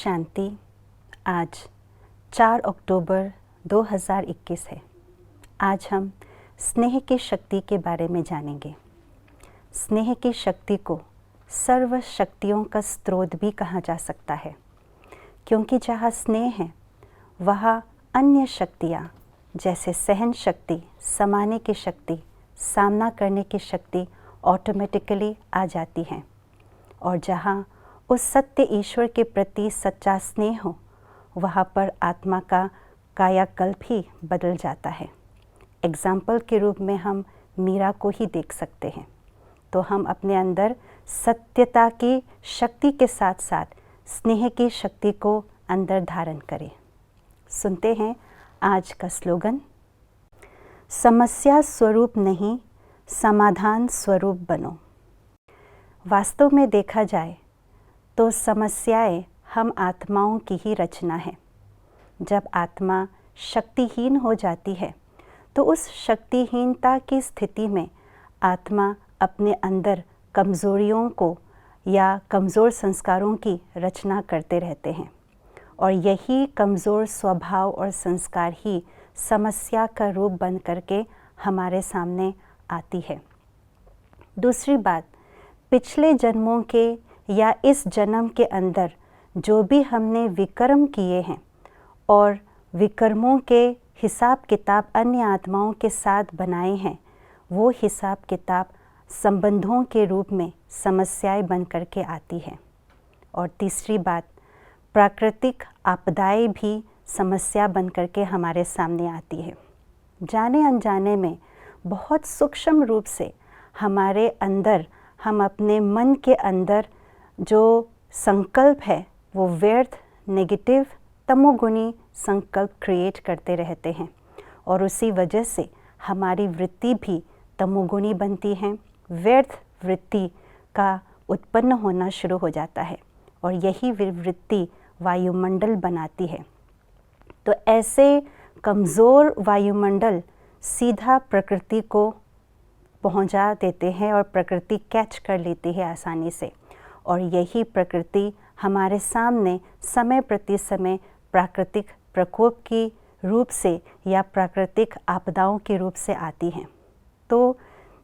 शांति। आज 4 अक्टूबर 2021 है। आज हम स्नेह की शक्ति के बारे में जानेंगे। स्नेह की शक्ति को सर्व शक्तियों का स्रोत भी कहा जा सकता है, क्योंकि जहाँ स्नेह है वहाँ अन्य शक्तियाँ जैसे सहन शक्ति, समाने की शक्ति, सामना करने की शक्ति ऑटोमेटिकली आ जाती हैं। और जहाँ उस सत्य ईश्वर के प्रति सच्चा स्नेह हो, वहाँ पर आत्मा का कायाकल्प ही बदल जाता है। एग्जाम्पल के रूप में हम मीरा को ही देख सकते हैं। तो हम अपने अंदर सत्यता की शक्ति के साथ साथ स्नेह की शक्ति को अंदर धारण करें। सुनते हैं आज का स्लोगन। समस्या स्वरूप नहीं, समाधान स्वरूप बनो। वास्तव में देखा जाए तो समस्याएं हम आत्माओं की ही रचना है। जब आत्मा शक्तिहीन हो जाती है तो उस शक्तिहीनता की स्थिति में आत्मा अपने अंदर कमज़ोरियों को या कमज़ोर संस्कारों की रचना करते रहते हैं, और यही कमज़ोर स्वभाव और संस्कार ही समस्या का रूप बन करके हमारे सामने आती है। दूसरी बात, पिछले जन्मों के या इस जन्म के अंदर जो भी हमने विकर्म किए हैं और विकर्मों के हिसाब किताब अन्य आत्माओं के साथ बनाए हैं, वो हिसाब किताब संबंधों के रूप में समस्याएं बन करके आती हैं। और तीसरी बात, प्राकृतिक आपदाएं भी समस्या बन करके हमारे सामने आती है। जाने अनजाने में बहुत सूक्ष्म रूप से हमारे अंदर, हम अपने मन के अंदर जो संकल्प है वो व्यर्थ, नेगेटिव, तमोगुणी संकल्प क्रिएट करते रहते हैं, और उसी वजह से हमारी वृत्ति भी तमोगुणी बनती है। व्यर्थ वृत्ति का उत्पन्न होना शुरू हो जाता है, और यही वृत्ति वायुमंडल बनाती है। तो ऐसे कमज़ोर वायुमंडल सीधा प्रकृति को पहुंचा देते हैं और प्रकृति कैच कर लेती है आसानी से, और यही प्रकृति हमारे सामने समय प्रति समय प्राकृतिक प्रकोप की रूप से या प्राकृतिक आपदाओं के रूप से आती हैं। तो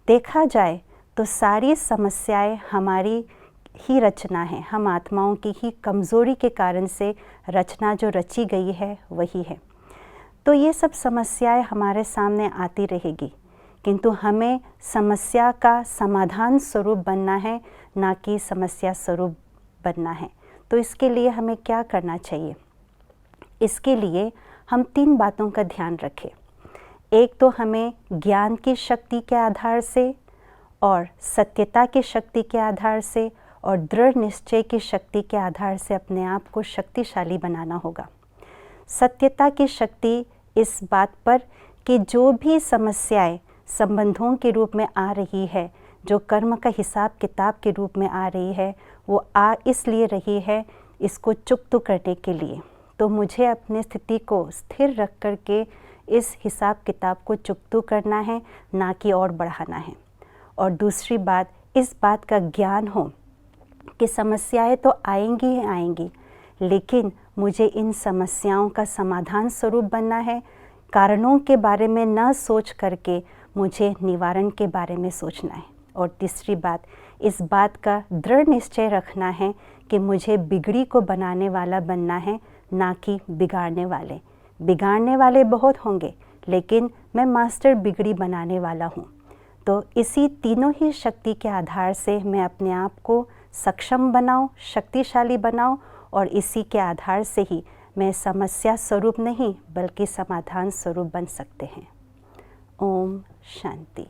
देखा जाए तो सारी समस्याएं हमारी ही रचना है, हम आत्माओं की ही कमज़ोरी के कारण से रचना जो रची गई है वही है। तो ये सब समस्याएं हमारे सामने आती रहेगी, किंतु हमें समस्या का समाधान स्वरूप बनना है, ना कि समस्या स्वरूप बनना है। तो इसके लिए हमें क्या करना चाहिए? इसके लिए हम 3 बातों का ध्यान रखें। एक तो हमें ज्ञान की शक्ति के आधार से, और सत्यता की शक्ति के आधार से, और दृढ़ निश्चय की शक्ति के आधार से अपने आप को शक्तिशाली बनाना होगा। सत्यता की शक्ति इस बात पर कि जो भी समस्याएं संबंधों के रूप में आ रही है, जो कर्म का हिसाब किताब के रूप में आ रही है, वो आ इसलिए रही है इसको चुकता करने के लिए। तो मुझे अपनी स्थिति को स्थिर रख कर के इस हिसाब किताब को चुकता करना है, ना कि और बढ़ाना है। और दूसरी बात, इस बात का ज्ञान हो कि समस्याएं तो आएंगी ही आएंगी, लेकिन मुझे इन समस्याओं का समाधान स्वरूप बनना है। कारणों के बारे में न सोच करके मुझे निवारण के बारे में सोचना है। और तीसरी बात, इस बात का दृढ़ निश्चय रखना है कि मुझे बिगड़ी को बनाने वाला बनना है, ना कि बिगाड़ने वाले। बिगाड़ने वाले बहुत होंगे, लेकिन मैं मास्टर बिगड़ी बनाने वाला हूँ। तो इसी तीनों ही शक्ति के आधार से मैं अपने आप को सक्षम बनाऊँ, शक्तिशाली बनाऊँ, और इसी के आधार से ही मैं समस्या स्वरूप नहीं बल्कि समाधान स्वरूप बन सकते हैं। ओम शांति।